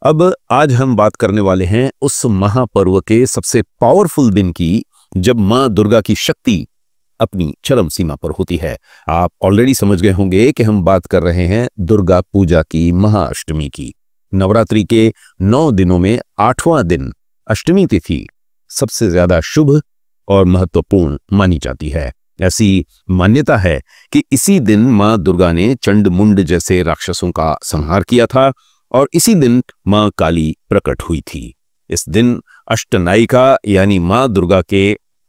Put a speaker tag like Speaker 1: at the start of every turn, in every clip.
Speaker 1: अब आज हम बात करने वाले हैं उस महापर्व के सबसे पावरफुल दिन की, जब मां दुर्गा की शक्ति अपनी चरम सीमा पर होती है। आप ऑलरेडी समझ गए होंगे कि हम बात कर रहे हैं दुर्गा पूजा की महाअष्टमी की। नवरात्रि के 9 दिनों में 8वां दिन अष्टमी तिथि सबसे ज्यादा शुभ और महत्वपूर्ण मानी जाती है। ऐसी मान्यता है कि इसी दिन मां दुर्गा ने चंड मुंड जैसे राक्षसों का संहार किया था और इसी दिन मां काली प्रकट हुई थी। इस दिन अष्टनायिका यानी मां दुर्गा के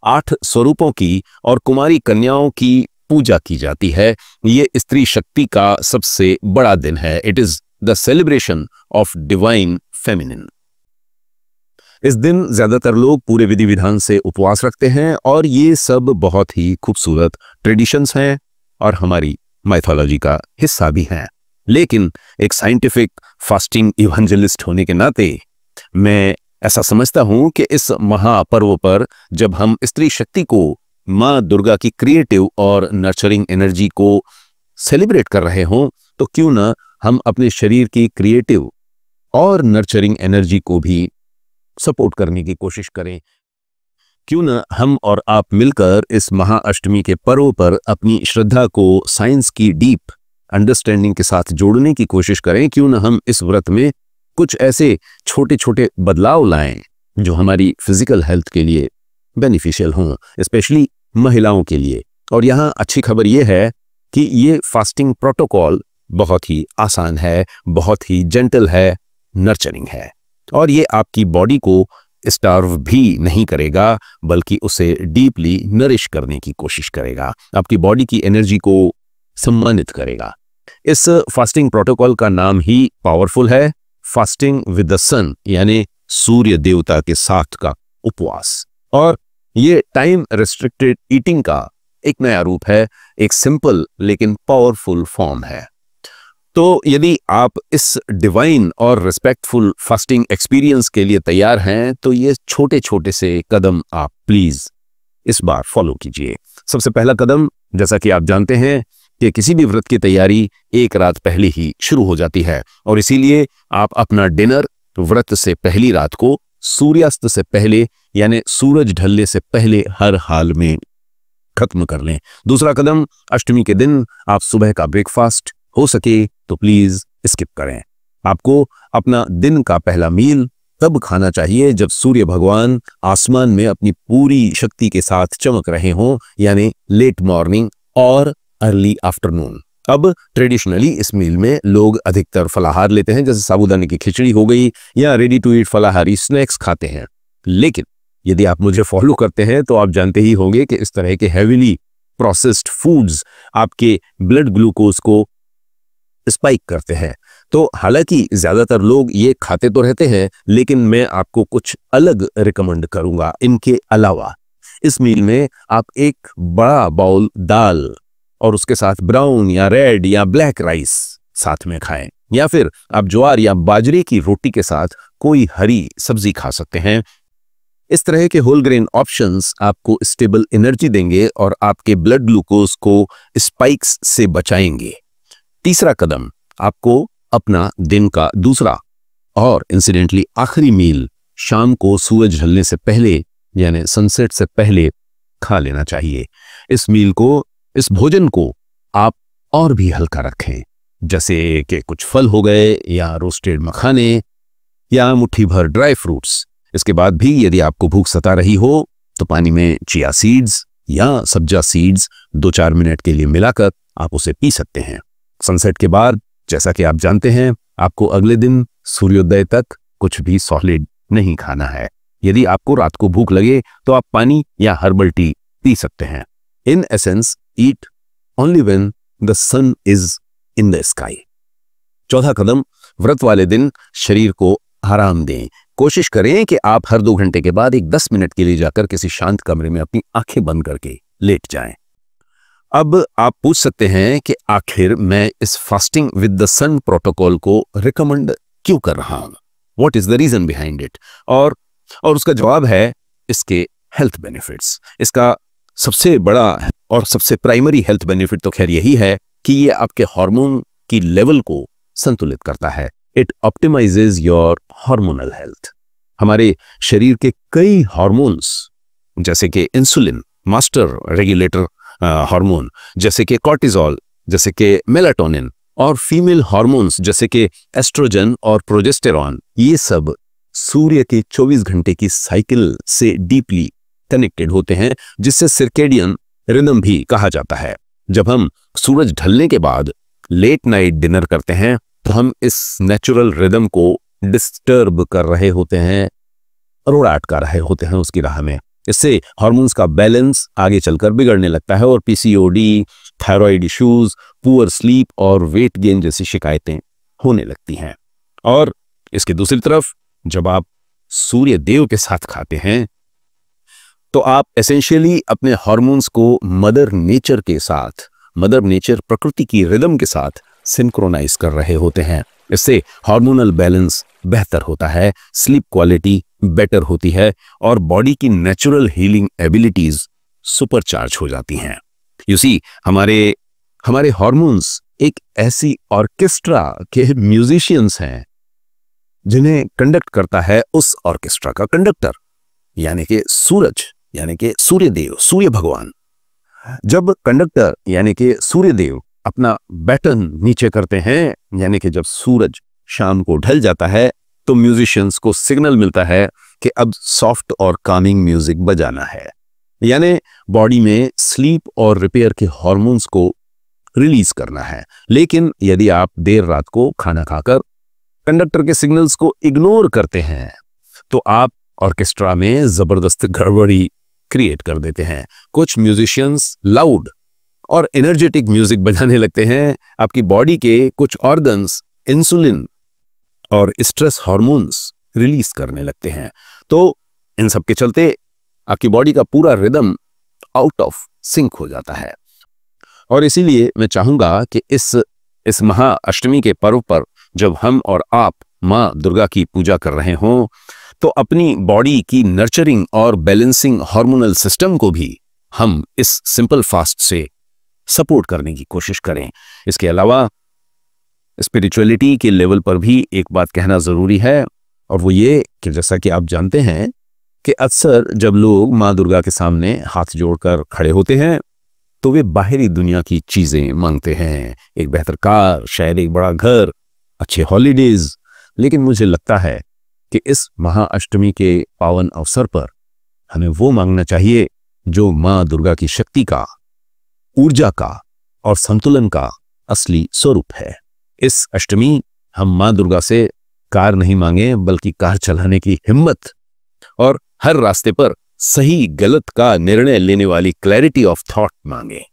Speaker 1: 8 स्वरूपों की और कुमारी कन्याओं की पूजा की जाती है। ये स्त्री शक्ति का सबसे बड़ा दिन है। It is the celebration of divine feminine. इस दिन ज्यादातर लोग पूरे विधि विधान से उपवास रखते हैं और ये सब बहुत ही खूबसूरत ट्रेडिशंस हैं और हमारी माइथोलॉजी का हिस्सा भी हैं। लेकिन एक साइंटिफिक फास्टिंग इवेंजलिस्ट होने के नाते मैं ऐसा समझता हूं कि इस महापर्व पर जब हम स्त्री शक्ति को, मां दुर्गा की क्रिएटिव और नर्चरिंग एनर्जी को सेलिब्रेट कर रहे हों, तो क्यों ना हम अपने शरीर की क्रिएटिव और नर्चरिंग एनर्जी को भी सपोर्ट करने की कोशिश करें। क्यों ना हम और आप मिलकर इस महाअष्टमी के पर्व पर अपनी श्रद्धा को साइंस की डीप अंडरस्टैंडिंग के साथ जोड़ने की कोशिश करें। क्यों ना हम इस व्रत में कुछ ऐसे छोटे छोटे बदलाव लाएं जो हमारी फिजिकल हेल्थ के लिए बेनिफिशियल हों, स्पेशली महिलाओं के लिए। और यहाँ अच्छी खबर यह है कि ये फास्टिंग प्रोटोकॉल बहुत ही आसान है, बहुत ही जेंटल है, नर्चरिंग है और ये आपकी बॉडी को स्टार्व भी नहीं करेगा, बल्कि उसे डीपली नरिश करने की कोशिश करेगा, आपकी बॉडी की एनर्जी को सम्मानित करेगा। इस फास्टिंग प्रोटोकॉल का नाम ही पावरफुल है, फास्टिंग विद द सन, यानी सूर्य देवता के साथ का उपवास। और ये टाइम रेस्ट्रिक्टेड ईटिंग का एक नया रूप है, एक सिंपल लेकिन पावरफुल फॉर्म है। तो यदि आप इस डिवाइन और रिस्पेक्टफुल फास्टिंग एक्सपीरियंस के लिए तैयार हैं, तो ये छोटे छोटे से कदम आप प्लीज इस बार फॉलो कीजिए। सबसे पहला कदम, जैसा कि आप जानते हैं कि किसी भी व्रत की तैयारी एक रात पहले ही शुरू हो जाती है और इसीलिए आप अपना डिनर व्रत से पहली रात को सूर्यास्त से पहले, यानी सूरज ढलने से पहले हर हाल में खत्म कर लें। दूसरा कदम, अष्टमी के दिन आप सुबह का ब्रेकफास्ट हो सके तो प्लीज स्किप करें। आपको अपना दिन का पहला मील तब खाना चाहिए जब सूर्य भगवान आसमान में अपनी पूरी शक्ति के साथ चमक रहे हों, यानी लेट मॉर्निंग और अर्ली आफ्टरनून। अब ट्रेडिशनली इस मील में लोग अधिकतर फलाहार लेते हैं, जैसे साबूदाने की खिचड़ी हो गई या ready to eat Falahari snacks खाते हैं। लेकिन यदि आप मुझे फॉलो करते हैं तो आप जानते ही होंगे कि इस तरह के हेवीली प्रोसेस्ड फूड्स आपके ब्लड ग्लूकोज को स्पाइक करते हैं। तो हालांकि ज्यादातर लोग ये खाते तो रहते हैं, लेकिन मैं आपको कुछ अलग रिकमेंड करूंगा। इनके अलावा इस मील में आप एक बड़ा बाउल दाल और उसके साथ ब्राउन या रेड या ब्लैक राइस साथ में खाएं, या फिर आप ज्वार या बाजरे की रोटी के साथ कोई हरी सब्जी खा सकते हैं। इस तरह के होल ग्रेन ऑप्शंस आपको स्टेबल एनर्जी देंगे और आपके ब्लड ग्लूकोज को स्पाइक्स से बचाएंगे। तीसरा कदम, आपको अपना दिन का दूसरा और इंसिडेंटली आखिरी मील शाम को सूरज ढलने से पहले, यानी सनसेट से पहले खा लेना चाहिए। इस मील को, इस भोजन को आप और भी हल्का रखें, जैसे कि कुछ फल हो गए या रोस्टेड मखाने या मुट्ठी भर ड्राई फ्रूट्स। इसके बाद भी यदि आपको भूख सता रही हो तो पानी में चिया सीड्स या सब्जा सीड्स 2-4 मिनट के लिए मिलाकर आप उसे पी सकते हैं। सनसेट के बाद, जैसा कि आप जानते हैं, आपको अगले दिन सूर्योदय तक कुछ भी सॉलिड नहीं खाना है। यदि आपको रात को भूख लगे तो आप पानी या हर्बल टी पी सकते हैं। In essence, eat only when the sun is in the sky. चौथा कदम, व्रत वाले दिन शरीर को आराम दें। कोशिश करें कि आप हर 2 घंटे के बाद एक 10 मिनट के लिए जाकर किसी शांत कमरे में अपनी आंखें बंद करके लेट जाएं। अब आप पूछ सकते हैं कि आखिर मैं इस fasting with the sun protocol को रिकमेंड क्यों कर रहा हूं, what is the reason behind it. और उसका जवाब है इसके हेल्थ बेनिफिट्स। इसका सबसे बड़ा और सबसे प्राइमरी हेल्थ बेनिफिट तो खैर यही है कि ये आपके हार्मोन की लेवल को संतुलित करता है। It optimises your hormonal health. हमारे शरीर के कई हार्मोन्स जैसे कि इंसुलिन, मास्टर रेगुलेटर हार्मोन जैसे कि कॉर्टिजोल, जैसे कि मेलाटोनिन, और फीमेल हार्मोन्स जैसे कि एस्ट्रोजन और प्रोजेस्टेरॉन, ये सब सूर्य के 24 घंटे की साइकिल से डीपली कनेक्टेड होते हैं, जिससे सर्केडियन रिदम भी कहा जाता है। जब हम सूरज ढलने के बाद लेट नाइट डिनर करते हैं तो हम इस नेचुरल रिदम को डिस्टर्ब कर रहे होते हैं, रोड़ा अटका रहे होते हैं उसकी राह में। इससे हार्मोन्स का बैलेंस आगे चलकर बिगड़ने लगता है और PCOD, thyroid issues, poor sleep और वेट गेन जैसी शिकायतें होने लगती हैं। और इसकी दूसरी तरफ जब आप सूर्य देव के साथ खाते हैं तो आप एसेंशियली अपने हार्मोन्स को मदर नेचर के साथ, मदर नेचर प्रकृति की रिदम के साथ सिंक्रोनाइज कर रहे होते हैं। इससे हार्मोनल बैलेंस बेहतर होता है, स्लीप क्वालिटी बेटर होती है और बॉडी की नेचुरल हीलिंग एबिलिटीज सुपरचार्ज हो जाती हैं। यू सी, हमारे हार्मोन्स एक ऐसी ऑर्केस्ट्रा के म्यूजिशियंस हैं जिन्हें कंडक्ट करता है उस ऑर्केस्ट्रा का कंडक्टर, यानी कि सूरज, यानी कि सूर्यदेव, सूर्य भगवान। जब कंडक्टर यानी कि सूर्यदेव अपना बैटन नीचे करते हैं, यानी कि जब सूरज शाम को ढल जाता है, तो म्यूजिशियंस को सिग्नल मिलता है कि अब सॉफ्ट और कामिंग म्यूजिक बजाना है, यानी बॉडी में स्लीप और रिपेयर के हार्मोन्स को रिलीज करना है। लेकिन यदि आप देर रात को खाना खाकर कंडक्टर के सिग्नल्स को इग्नोर करते हैं तो आप ऑर्केस्ट्रा में जबरदस्त गड़बड़ी क्रिएट कर देते हैं। कुछ म्यूजिशियंस लाउड और एनर्जेटिक म्यूजिक बजाने लगते हैं, आपकी बॉडी के कुछ ऑर्गन्स इंसुलिन और स्ट्रेस हार्मोन्स रिलीज करने लगते हैं। तो इन सब के चलते आपकी बॉडी का पूरा रिदम आउट ऑफ सिंक हो जाता है। और इसीलिए मैं चाहूंगा कि इस महाअष्टमी के पर्व पर जब हम और आप माँ दुर्गा की पूजा कर रहे हों तो अपनी बॉडी की नर्चरिंग और बैलेंसिंग हार्मोनल सिस्टम को भी हम इस सिंपल फास्ट से सपोर्ट करने की कोशिश करें। इसके अलावा स्पिरिचुअलिटी के लेवल पर भी एक बात कहना जरूरी है, और वो ये कि जैसा कि आप जानते हैं कि अक्सर जब लोग माँ दुर्गा के सामने हाथ जोड़कर खड़े होते हैं तो वे बाहरी दुनिया की चीजें मांगते हैं, एक बेहतर कार, शायद एक बड़ा घर, अच्छे हॉलीडेज। लेकिन मुझे लगता है कि इस महाअष्टमी के पावन अवसर पर हमें वो मांगना चाहिए जो माँ दुर्गा की शक्ति का, ऊर्जा का और संतुलन का असली स्वरूप है। इस अष्टमी हम माँ दुर्गा से कार नहीं मांगे बल्कि कार चलाने की हिम्मत और हर रास्ते पर सही गलत का निर्णय लेने वाली क्लैरिटी ऑफ थॉट मांगे।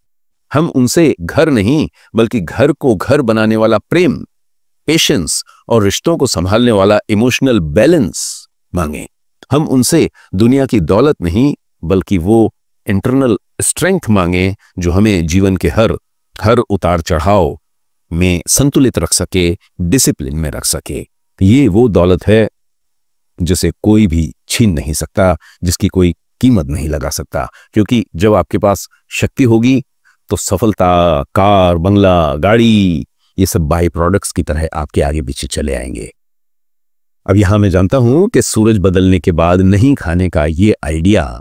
Speaker 1: हम उनसे घर नहीं बल्कि घर को घर बनाने वाला प्रेम, पेशेंस और रिश्तों को संभालने वाला इमोशनल बैलेंस मांगे। हम उनसे दुनिया की दौलत नहीं बल्कि वो इंटरनल स्ट्रेंथ मांगे जो हमें जीवन के हर उतार चढ़ाव में संतुलित रख सके, डिसिप्लिन में रख सके। ये वो दौलत है जिसे कोई भी छीन नहीं सकता, जिसकी कोई कीमत नहीं लगा सकता, क्योंकि जब आपके पास शक्ति होगी तो सफलता, कार, बंगला, गाड़ी, ये सब बाई प्रोडक्ट्स की तरह आपके आगे पीछे चले आएंगे। अब यहां मैं जानता हूं कि सूरज बदलने के बाद नहीं खाने का ये आइडिया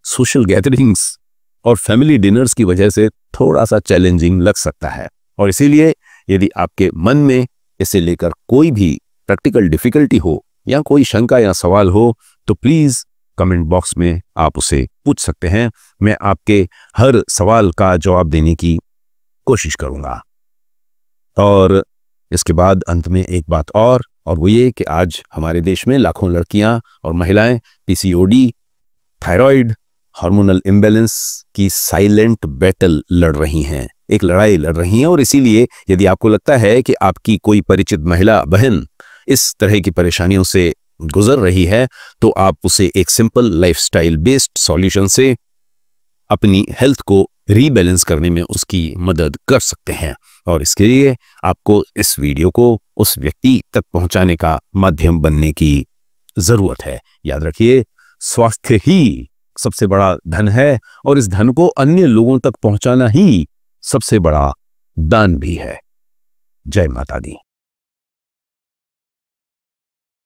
Speaker 1: सोशल गैदरिंग्स और फैमिली डिनर्स की वजह से थोड़ा सा चैलेंजिंग लग सकता है, और इसीलिए यदि आपके मन में इसे लेकर कोई भी प्रैक्टिकल डिफिकल्टी हो या कोई शंका या सवाल हो तो प्लीज कमेंट बॉक्स में आप उसे पूछ सकते हैं। मैं आपके हर सवाल का जवाब देने की कोशिश करूंगा। और इसके बाद अंत में एक बात और वो ये कि आज हमारे देश में लाखों लड़कियां और महिलाएं पीसीओडी, थायराइड, हार्मोनल इम्बैलेंस की साइलेंट बैटल लड़ रही हैं, एक लड़ाई लड़ रही हैं। और इसीलिए यदि आपको लगता है कि आपकी कोई परिचित महिला बहन इस तरह की परेशानियों से गुजर रही है तो आप उसे एक सिंपल लाइफस्टाइल बेस्ड सॉल्यूशन से अपनी हेल्थ को रीबैलेंस करने में उसकी मदद कर सकते हैं। और इसके लिए आपको इस वीडियो को उस व्यक्ति तक पहुंचाने का माध्यम बनने की जरूरत है। याद रखिए, स्वास्थ्य ही सबसे बड़ा धन है और इस धन को अन्य लोगों तक पहुंचाना ही सबसे बड़ा दान भी है। जय माता दी।